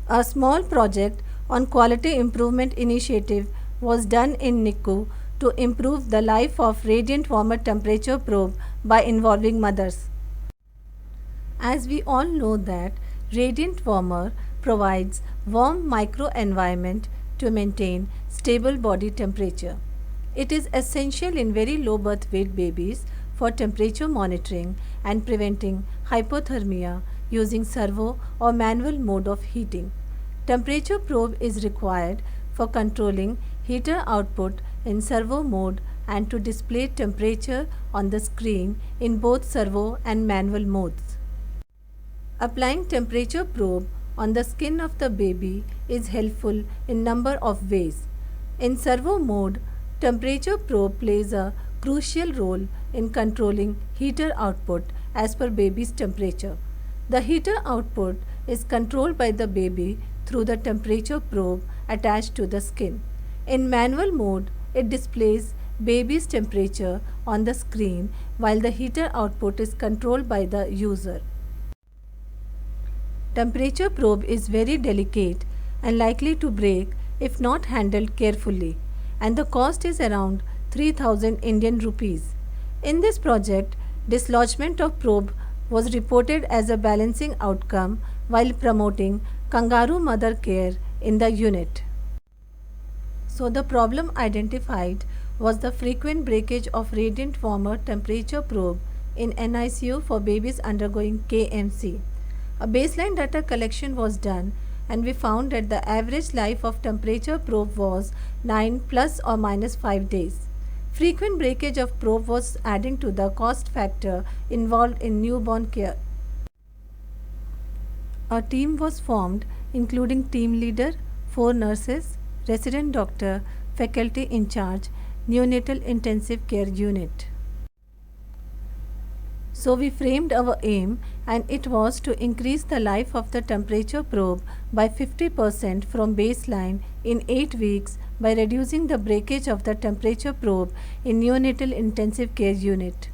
A small project on quality improvement initiative was done in NICU to improve the life of radiant warmer temperature probe by involving mothers. As we all know that radiant warmer provides warm microenvironment to maintain stable body temperature. It is essential in very low birth weight babies for temperature monitoring and preventing hypothermia using servo or manual mode of heating. Temperature probe is required for controlling heater output in servo mode and to display temperature on the screen in both servo and manual modes. Applying temperature probe on the skin of the baby is helpful in number of ways. In servo mode, temperature probe plays a crucial role in controlling heater output as per baby's temperature. The heater output is controlled by the baby through the temperature probe attached to the skin. In manual mode, it displays baby's temperature on the screen while the heater output is controlled by the user. Temperature probe is very delicate and likely to break if not handled carefully, and the cost is around 3000 Indian rupees. In this project, dislodgement of probe was reported as a balancing outcome while promoting kangaroo mother care in the unit. So the problem identified was the frequent breakage of radiant warmer temperature probe in NICU for babies undergoing KMC. A baseline data collection was done and we found that the average life of temperature probe was 9 plus or minus 5 days. Frequent breakage of probe was adding to the cost factor involved in newborn care. A team was formed including team leader, 4 nurses, resident doctor, faculty in charge, neonatal intensive care unit. So we framed our aim and it was to increase the life of the temperature probe by 50% from baseline in 8 weeks by reducing the breakage of the temperature probe in neonatal intensive care unit.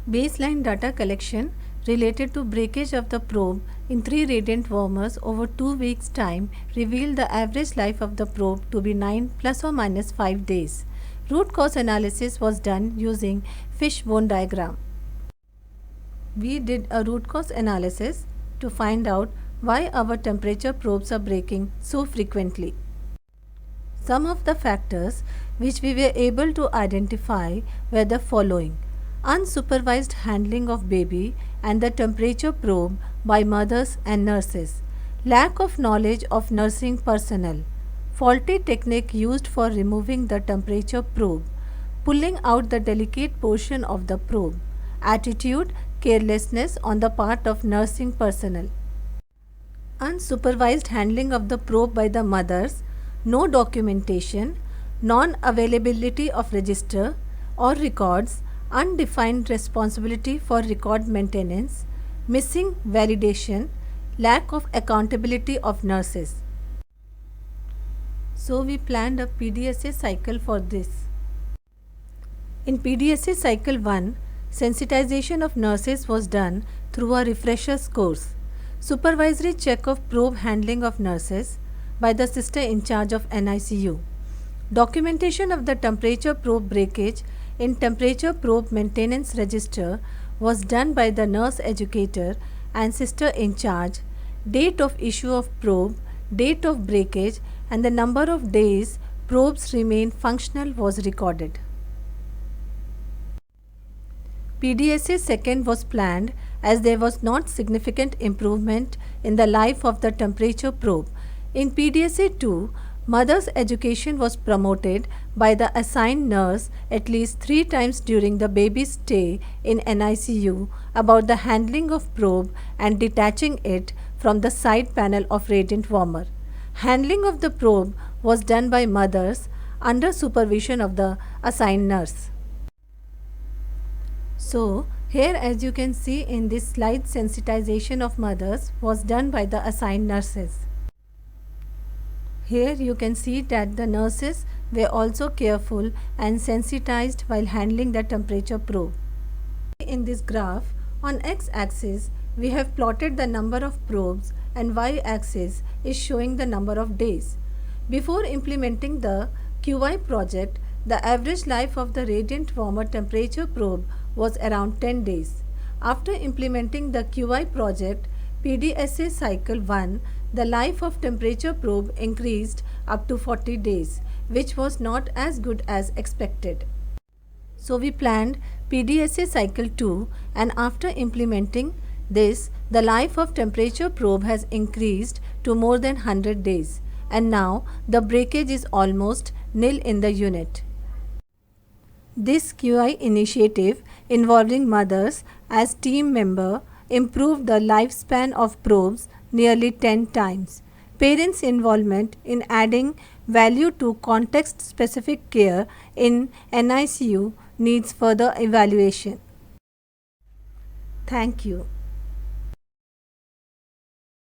Baseline data collection related to breakage of the probe in 3 radiant warmers over 2 weeks' time revealed the average life of the probe to be 9 plus or minus 5 days. Root cause analysis was done using fishbone diagram. We did a root cause analysis to find out why our temperature probes are breaking so frequently. Some of the factors which we were able to identify were the following: unsupervised handling of baby and the temperature probe by mothers and nurses, lack of knowledge of nursing personnel, faulty technique used for removing the temperature probe, pulling out the delicate portion of the probe, attitude, carelessness on the part of nursing personnel. Unsupervised handling of the probe by the mothers, no documentation, non-availability of register or records, undefined responsibility for record maintenance, missing validation, lack of accountability of nurses. So we planned a PDSA cycle for this. In PDSA cycle 1, sensitization of nurses was done through a refresher's course, supervisory check of probe handling of nurses by the sister in charge of NICU, documentation of the temperature probe breakage in temperature probe maintenance register was done by the nurse educator and sister in charge, date of issue of probe, date of breakage and the number of days probes remained functional was recorded. PDSA second was planned as there was not significant improvement in the life of the temperature probe. In PDSA 2, mother's education was promoted by the assigned nurse at least 3 times during the baby's stay in NICU about the handling of probe and detaching it from the side panel of radiant warmer. Handling of the probe was done by mothers under supervision of the assigned nurse. So, here as you can see in this slide, sensitization of mothers was done by the assigned nurses. Here you can see that the nurses were also careful and sensitized while handling the temperature probe. In this graph, on x-axis, we have plotted the number of probes and y-axis is showing the number of days. Before implementing the QI project, the average life of the radiant warmer temperature probe was around 10 days. After implementing the QI project, PDSA cycle 1, the life of temperature probe increased up to 40 days, which was not as good as expected. So we planned PDSA cycle 2, and after implementing this, the life of temperature probe has increased to more than 100 days, and now the breakage is almost nil in the unit. This QI initiative involving mothers as team member improved the lifespan of probes nearly 10 times. Parents' involvement in adding value to context-specific care in NICU needs further evaluation. Thank you.